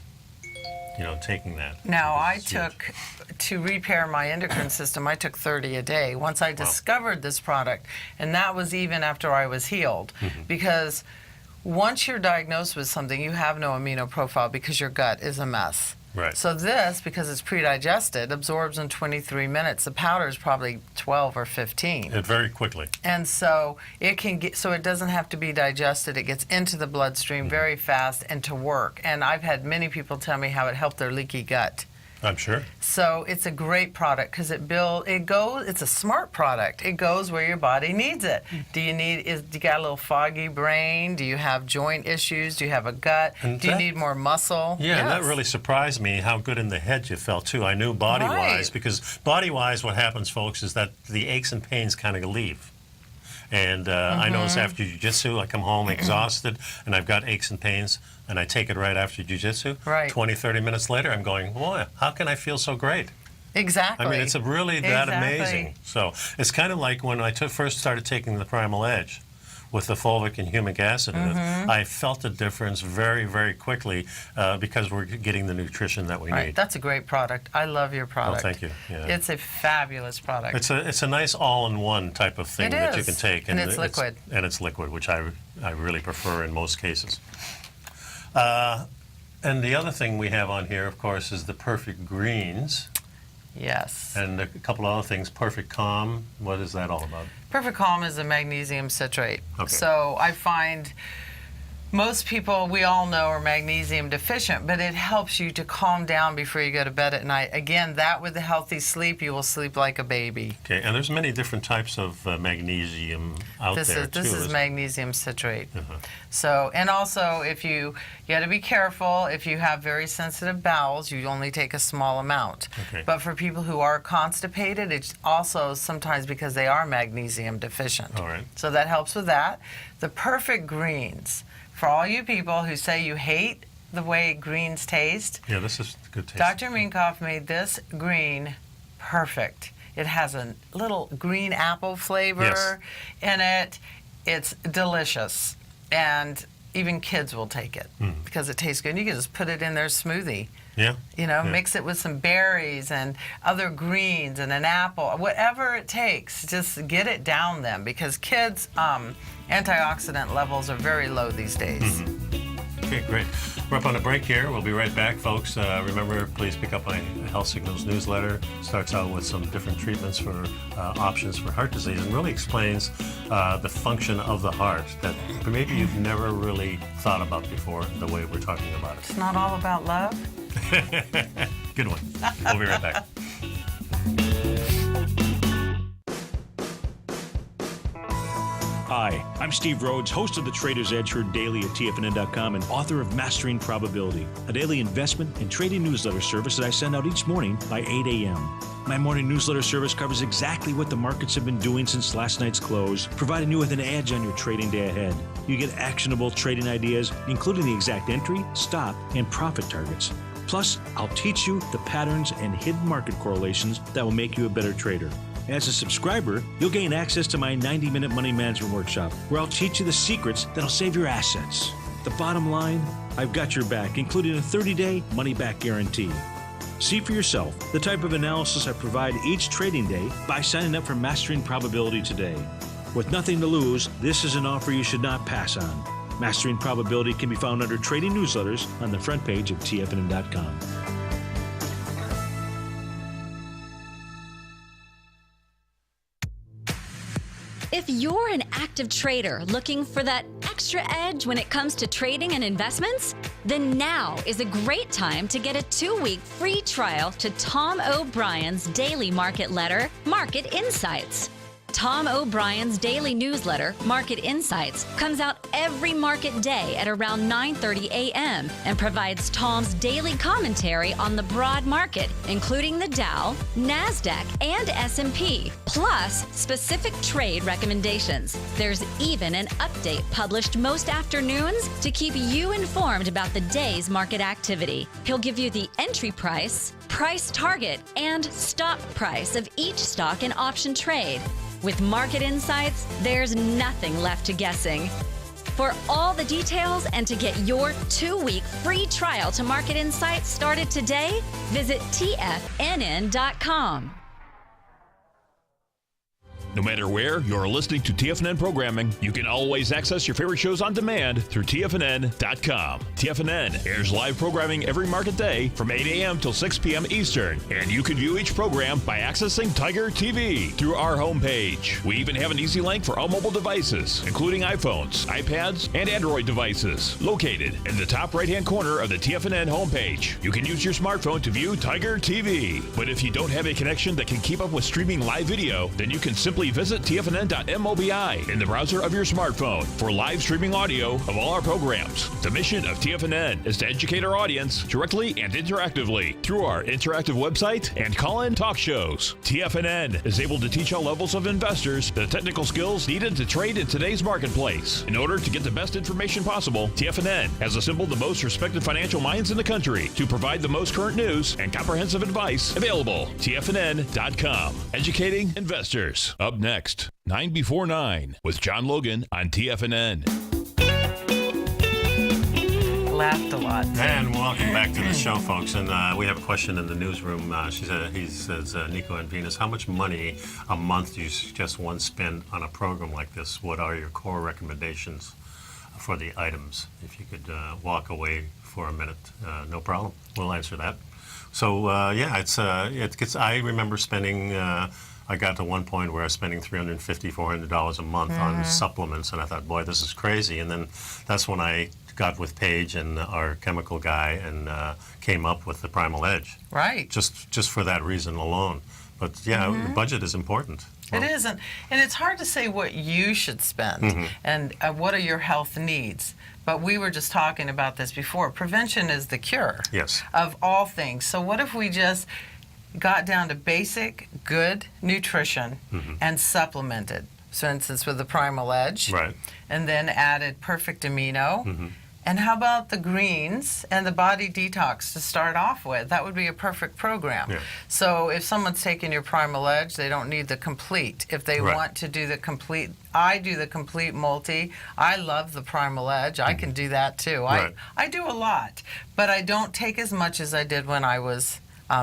you know, taking that. Now, I It's huge. took, to repair my endocrine system, I took 30 a day once I discovered this product. And that was even after I was healed. Because once you're diagnosed with something, you have no amino profile because your gut is a mess. Right. So this, because it's pre-digested, absorbs in 23 minutes. The powder is probably 12 or 15. Very quickly. And so it can get, so it doesn't have to be digested. It gets into the bloodstream very fast and to work. And I've had many people tell me how it helped their leaky gut. I'm sure. So it's a great product because it's a smart product. It goes where your body needs it. Do you got a little foggy brain? Do you have joint issues? Do you have a gut? And Do you that- need more muscle? Yeah, and that Yes. really surprised me how good in the head you felt too. I knew body-wise, Right. because body-wise what happens, folks, is that the aches and pains kind of leave. And I notice after jiu-jitsu, I come home exhausted, and I've got aches and pains, and I take it right after jiu-jitsu. Right. 20, 30 minutes later, I'm going, boy, how can I feel so great? Exactly. I mean, it's really that Exactly. amazing. So it's kind of like when I first started taking the Primal Edge with the fulvic and humic acid in it, I felt the difference very, very quickly because we're getting the nutrition that we Right. need. That's a great product. I love your product. thank you. Yeah. It's a fabulous product. It's a nice all-in-one type of thing It that you is. can take, And it's liquid. And it's liquid, which I really prefer in most cases. And the other thing we have on here, of course, is the Perfect Greens, Yes. and a couple other things. Perfect Calm. What is that all about? Perfect Calm is a magnesium citrate. Okay. So I find most people, we all know, are magnesium deficient, but it helps you to calm down before you go to bed at night. Again, that with a healthy sleep, you will sleep like a baby. Okay, and there's many different types of magnesium out This there is this too. is magnesium citrate. So, and also, if you got to be careful. If you have very sensitive bowels, you only take a small amount. Okay. But for people who are constipated, it's also sometimes because they are magnesium deficient. All right. So that helps with that. The Perfect Greens. For all you people who say you hate the way greens taste? Yeah, this is good taste. Dr. Minkoff made this green perfect. It has a little green apple flavor in it. It's delicious. And even kids will take it because it tastes good. And you can just put it in their smoothie. Yeah. You know, mix it with some berries and other greens and an apple, whatever it takes. Just get it down them because kids' antioxidant levels are very low these days. Okay, great. We're up on a break here. We'll be right back, folks. Remember, please pick up my Health Signals newsletter. Starts out with some different treatments for options for heart disease and really explains the function of the heart that maybe you've never really thought about before the way we're talking about it. It's not all about love. Good one. We'll be right back. Hi, I'm Steve Rhodes, host of the Trader's Edge heard daily at TFNN.com and author of Mastering Probability, a daily investment and trading newsletter service that I send out each morning by 8 a.m. My morning newsletter service covers exactly what the markets have been doing since last night's close, providing you with an edge on your trading day ahead. You get actionable trading ideas, including the exact entry, stop, and profit targets. Plus, I'll teach you the patterns and hidden market correlations that will make you a better trader. As a subscriber, you'll gain access to my 90-minute money management workshop, where I'll teach you the secrets that'll save your assets. The bottom line, I've got your back, including a 30-day money-back guarantee. See for yourself the type of analysis I provide each trading day by signing up for Mastering Probability today. With nothing to lose, this is an offer you should not pass on. Mastering Probability can be found under Trading Newsletters on the front page of TFNN.com. If you're an active trader looking for that extra edge when it comes to trading and investments, then now is a great time to get a 2-week free trial to Tom O'Brien's daily market letter, Market Insights. Tom O'Brien's daily newsletter, Market Insights, comes out every market day at around 9:30 a.m. and provides Tom's daily commentary on the broad market, including the Dow, NASDAQ, and S&P, plus specific trade recommendations. There's even an update published most afternoons to keep you informed about the day's market activity. He'll give you the entry price, price target, and stop price of each stock and option trade. With Market Insights, there's nothing left to guessing. For all the details and to get your 2-week free trial to Market Insights started today, visit TFNN.com. No matter where you're listening to TFNN programming, you can always access your favorite shows on demand through TFNN.com. TFNN airs live programming every market day from 8 a.m. till 6 p.m. Eastern, and you can view each program by accessing Tiger TV through our homepage. We even have an easy link for all mobile devices, including iPhones, iPads, and Android devices, located in the top right-hand corner of the TFNN homepage. You can use your smartphone to view Tiger TV, but if you don't have a connection that can keep up with streaming live video, then you can simply visit TFNN.mobi in the browser of your smartphone for live streaming audio of all our programs. The mission of TFNN is to educate our audience directly and interactively through our interactive website and call-in talk shows. TFNN is able to teach all levels of investors the technical skills needed to trade in today's marketplace. In order to get the best information possible, TFNN has assembled the most respected financial minds in the country to provide the most current news and comprehensive advice available. TFNN.com. Educating investors. Up next, 9 before 9 with John Logan on TFNN. Laughed a lot. And welcome back to the show, folks. And we have a question in the newsroom. He says, Nico and Venus, how much money a month do you suggest one spend on a program like this? What are your core recommendations for the items? If you could walk away for a minute, no problem. We'll answer that. So it gets. I remember spending. I got to one point where I was spending $350, $400 a month on supplements, and I thought, boy, this is crazy. And then that's when I got with Paige and our chemical guy and came up with the Primal Edge. Right. Just for that reason alone. But yeah, the budget is important. It isn't. And it's hard to say what you should spend and what are your health needs. But we were just talking about this before. Prevention is the cure of all things. So what if we just got down to basic, good nutrition and supplemented? For instance, with the Primal Edge. Right. And then added Perfect Amino. And how about the greens and the body detox to start off with? That would be a perfect program. Yeah. So if someone's taking your Primal Edge, they don't need the complete. If they want to do the complete, I do the complete multi. I love the Primal Edge. I can do that too. Right. I do a lot, but I don't take as much as I did when I was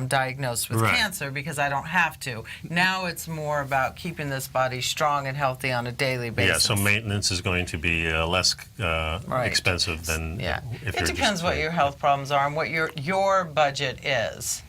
diagnosed with cancer, because I don't have to. Now it's more about keeping this body strong and healthy on a daily basis. Yeah, so maintenance is going to be less expensive than if it you're depends what your health problems are and what your budget is.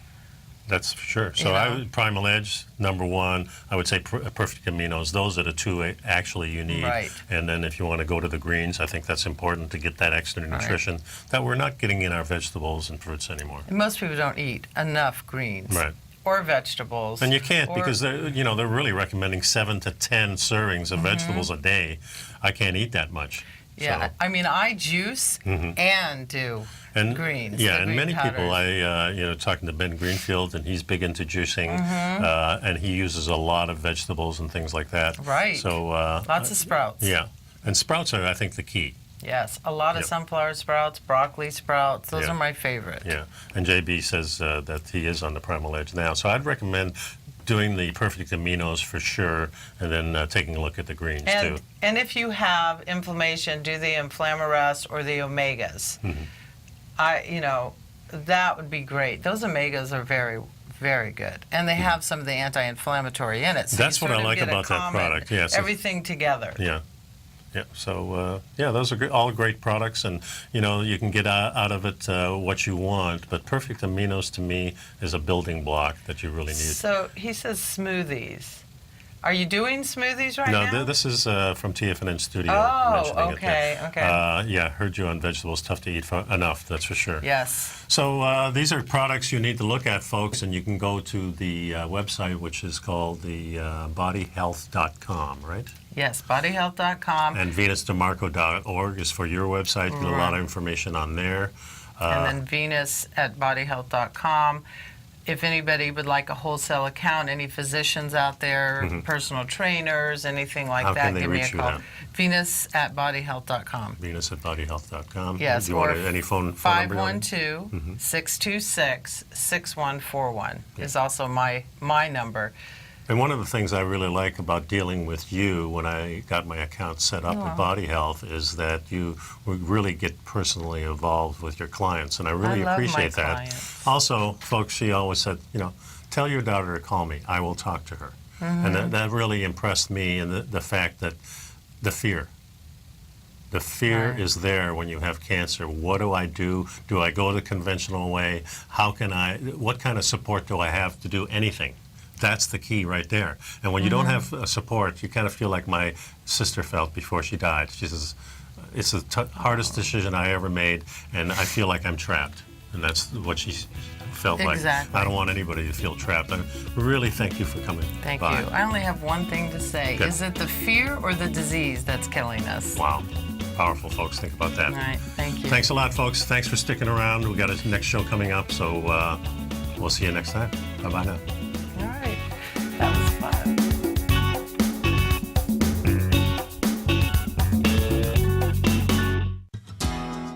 That's for sure. So Primal Edge, number one. I would say Perfect Aminos. Those are the two actually you need. Right. And then if you want to go to the greens, I think that's important to get that extra nutrition that we're not getting in our vegetables and fruits anymore. And most people don't eat enough greens. Right. Or vegetables. And you can't, because they're really recommending 7 to 10 servings of vegetables a day. I can't eat that much. Yeah, so. I mean, I juice and do greens. Yeah, and green many powders. people, talking to Ben Greenfield, and he's big into juicing, and he uses a lot of vegetables and things like that. Right. So lots of sprouts. Yeah, and sprouts are, I think, the key. Yes, a lot of sunflower sprouts, broccoli sprouts. Those are my favorite. Yeah, and JB says that he is on the Primal Edge now. So I'd recommend doing the Perfect Aminos for sure, and then taking a look at the greens too. And if you have inflammation, do the Inflamarest or the Omegas. That would be great. Those Omegas are very, very good, and they have some of the anti-inflammatory in it. So that's what I like about that product. Yeah, so everything together. Yeah. Yeah, so those are all great products, and you can get out of it what you want. But Perfect Aminos to me is a building block that you really need. So he says smoothies. Are you doing smoothies right now? No, this is from TFNN Studio. Oh, okay. Yeah, heard you on vegetables. Tough to eat enough, that's for sure. Yes. So these are products you need to look at, folks, and you can go to the website, which is called the bodyhealth.com, right? Yes, bodyhealth.com. And venusdemarco.org is for your website. There's a lot of information on there. And then Venus at bodyhealth.com. If anybody would like a wholesale account, any physicians out there, personal trainers, anything like that, give me a call. Venus at bodyhealth.com. Venus at bodyhealth.com. Yes, Do you want any phone number? 512-626-6141 is also my number. And one of the things I really like about dealing with you when I got my account set up at Body Health is that you really get personally involved with your clients, and I really appreciate that. Clients. Also, folks, she always said, tell your daughter to call me. I will talk to her. And that really impressed me, and the fact that the fear is there when you have cancer. What do I do? Do I go the conventional way? What kind of support do I have to do anything? That's the key right there. And when you don't have support, you kind of feel like my sister felt before she died. She says, it's the hardest decision I ever made, and I feel like I'm trapped. And that's what she felt like. I don't want anybody to feel trapped. I really thank you for coming Thank by. you. I only have one thing to say. Good. Is it the fear or the disease that's killing us? Wow. Powerful, folks. Think about that. All right. Thank you. Thanks a lot, folks. Thanks for sticking around. We got a next show coming up, so we'll see you next time. Bye-bye now. All right. That was fun.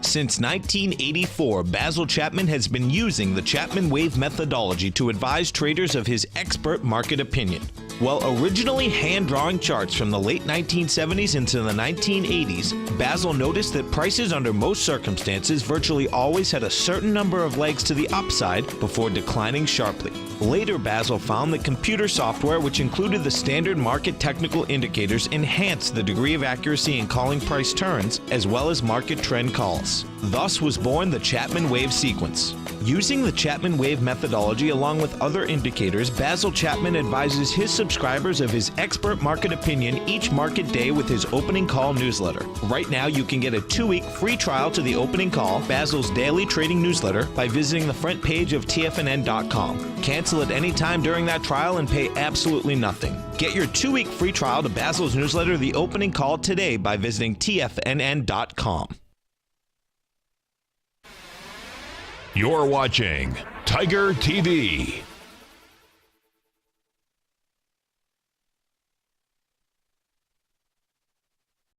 Since 1984, Basil Chapman has been using the Chapman Wave methodology to advise traders of his expert market opinion. While originally hand-drawing charts from the late 1970s into the 1980s, Basil noticed that prices under most circumstances virtually always had a certain number of legs to the upside before declining sharply. Later, Basil found that computer software, which included the standard market technical indicators, enhanced the degree of accuracy in calling price turns, as well as market trend calls. Thus was born the Chapman Wave sequence. Using the Chapman Wave methodology along with other indicators, Basil Chapman advises his subscribers of his expert market opinion each market day with his opening call newsletter. Right now, you can get a 2-week free trial to the opening call, Basil's daily trading newsletter, by visiting the front page of TFNN.com. Cancel at any time during that trial and pay absolutely nothing. Get your 2-week free trial to Basil's newsletter, The Opening Call, today by visiting TFNN.com. You're watching Tiger TV.